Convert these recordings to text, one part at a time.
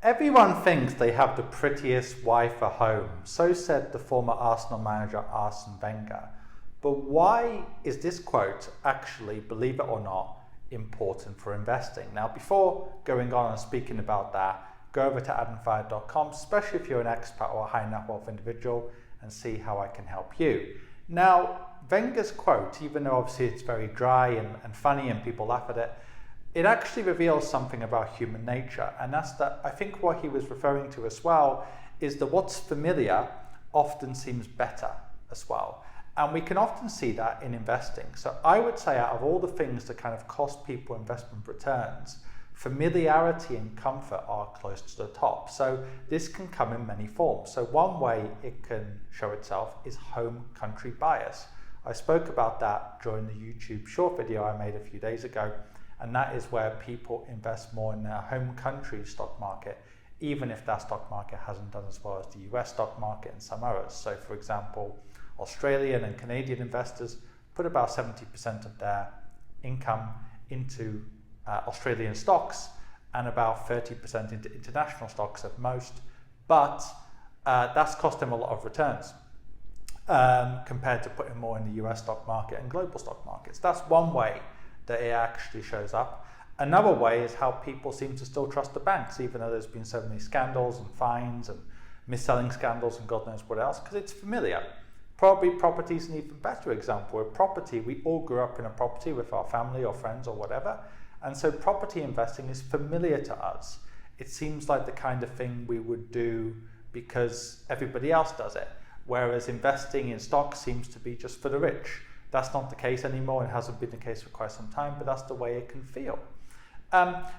Everyone thinks they have the prettiest wife at home, so said the former Arsenal manager Arsene Wenger. But why is this quote actually, believe it or not, important for investing? Now, before going on and speaking about that, go over to adamfire.com, especially if you're an expat or a high net worth individual, and see how I can help you. Now, Wenger's quote, even though obviously it's very dry and funny and people laugh at it, it actually reveals something about human nature. And that's that I think what he was referring to as well is that what's familiar often seems better as well. And we can often see that in investing. So I would say out of all the things that kind of cost people investment returns, familiarity and comfort are close to the top. So this can come in many forms. So one way it can show itself is home country bias. I spoke about that during the YouTube short video I made a few days ago. And that is where people invest more in their home country stock market, even if that stock market hasn't done as well as the US stock market and some others. So for example, Australian and Canadian investors put about 70% of their income into Australian stocks and about 30% into international stocks at most. But that's cost them a lot of returns compared to putting more in the US stock market and global stock markets. That's one way that it actually shows up. Another way is how people seem to still trust the banks, even though there's been so many scandals and fines and mis-selling scandals and God knows what else, because it's familiar. Probably property is an even better example. With property, we all grew up in a property with our family or friends or whatever, and so property investing is familiar to us. It seems like the kind of thing we would do because everybody else does it, whereas investing in stocks seems to be just for the rich. That's not the case anymore, and hasn't been the case for quite some time, but that's the way it can feel.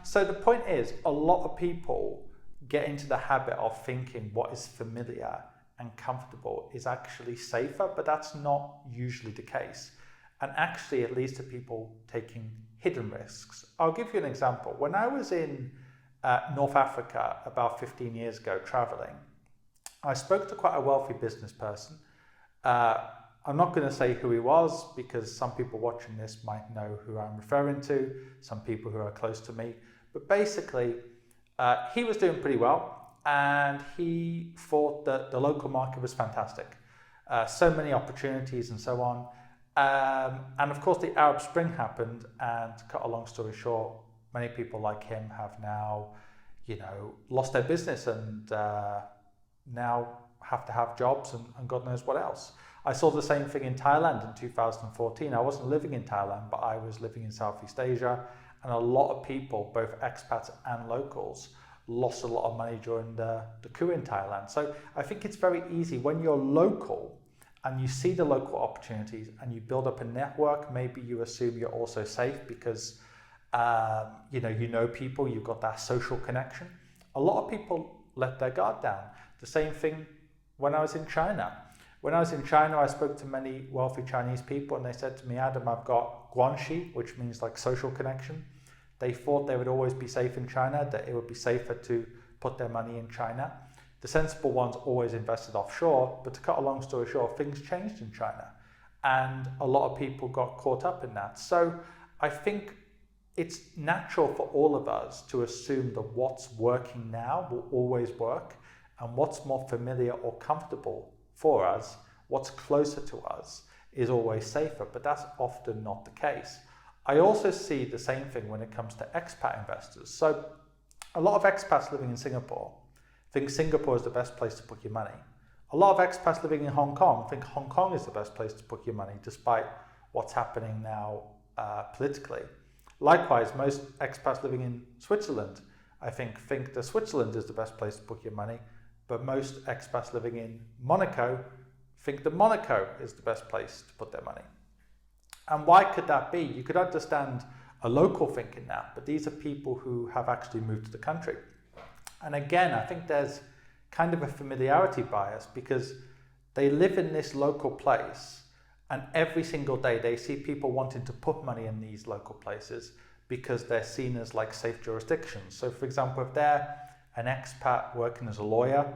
So the point is, a lot of people get into the habit of thinking what is familiar and comfortable is actually safer, but that's not usually the case. And actually, it leads to people taking hidden risks. I'll give you an example. When I was in North Africa about 15 years ago traveling, I spoke to quite a wealthy business person. I'm not going to say who he was because some people watching this might know who I'm referring to, some people who are close to me. But basically, he was doing pretty well and he thought that the local market was fantastic. So many opportunities and so on. And of course, the Arab Spring happened, and to cut a long story short, many people like him have now, lost their business and now have to have jobs and God knows what else. I saw the same thing in Thailand in 2014. I wasn't living in Thailand, but I was living in Southeast Asia, and a lot of people, both expats and locals, lost a lot of money during the coup in Thailand. So I think it's very easy when you're local and you see the local opportunities and you build up a network. Maybe you assume you're also safe because you know people, you've got that social connection. A lot of people let their guard down. The same thing when I was in China. When I was in China, I spoke to many wealthy Chinese people and they said to me, Adam, I've got guanxi, which means like social connection. They thought they would always be safe in China, that it would be safer to put their money in China. The sensible ones always invested offshore, but to cut a long story short, things changed in China and a lot of people got caught up in that. So I think it's natural for all of us to assume that what's working now will always work, and what's more familiar or comfortable for us, what's closer to us, is always safer, but that's often not the case. I also see the same thing when it comes to expat investors. So a lot of expats living in Singapore think Singapore is the best place to put your money. A lot of expats living in Hong Kong think Hong Kong is the best place to put your money, despite what's happening now politically. Likewise, most expats living in Switzerland, I think that Switzerland is the best place to put your money, but most expats living in Monaco think that Monaco is the best place to put their money. And why could that be? You could understand a local thinking that, but these are people who have actually moved to the country. And again, I think there's kind of a familiarity bias because they live in this local place and every single day they see people wanting to put money in these local places because they're seen as like safe jurisdictions. So for example, if they're an expat working as a lawyer,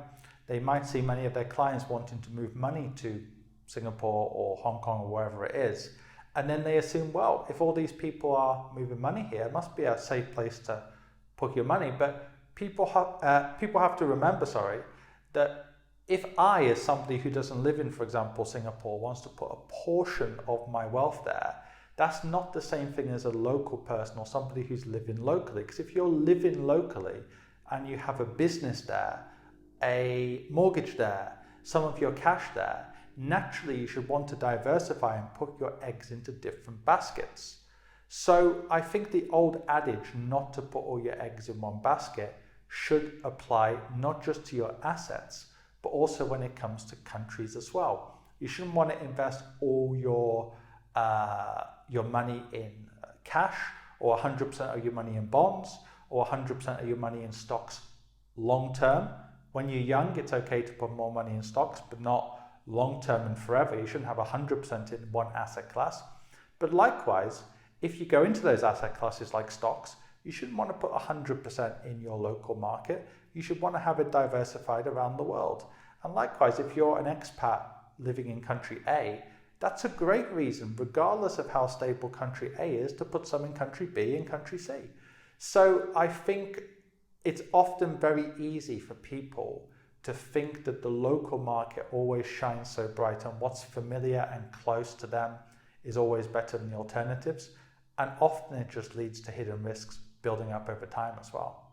they might see many of their clients wanting to move money to Singapore or Hong Kong or wherever it is. And then they assume, well, if all these people are moving money here, it must be a safe place to put your money. But people have to remember, that if I, as somebody who doesn't live in, for example, Singapore, wants to put a portion of my wealth there, that's not the same thing as a local person or somebody who's living locally. Because if you're living locally and you have a business there, a mortgage there, some of your cash there, naturally you should want to diversify and put your eggs into different baskets. So I think the old adage not to put all your eggs in one basket should apply not just to your assets, but also when it comes to countries as well. You shouldn't want to invest all your money in cash, or 100% of your money in bonds, or 100% of your money in stocks long term. When you're young, it's okay to put more money in stocks, but not long term and forever. You shouldn't have 100% in one asset class. But likewise, if you go into those asset classes like stocks, you shouldn't want to put 100% in your local market. You should want to have it diversified around the world. And likewise, if you're an expat living in country A, that's a great reason, regardless of how stable country A is, to put some in country B and country C. So I think it's often very easy for people to think that the local market always shines so bright and what's familiar and close to them is always better than the alternatives. And often it just leads to hidden risks building up over time as well.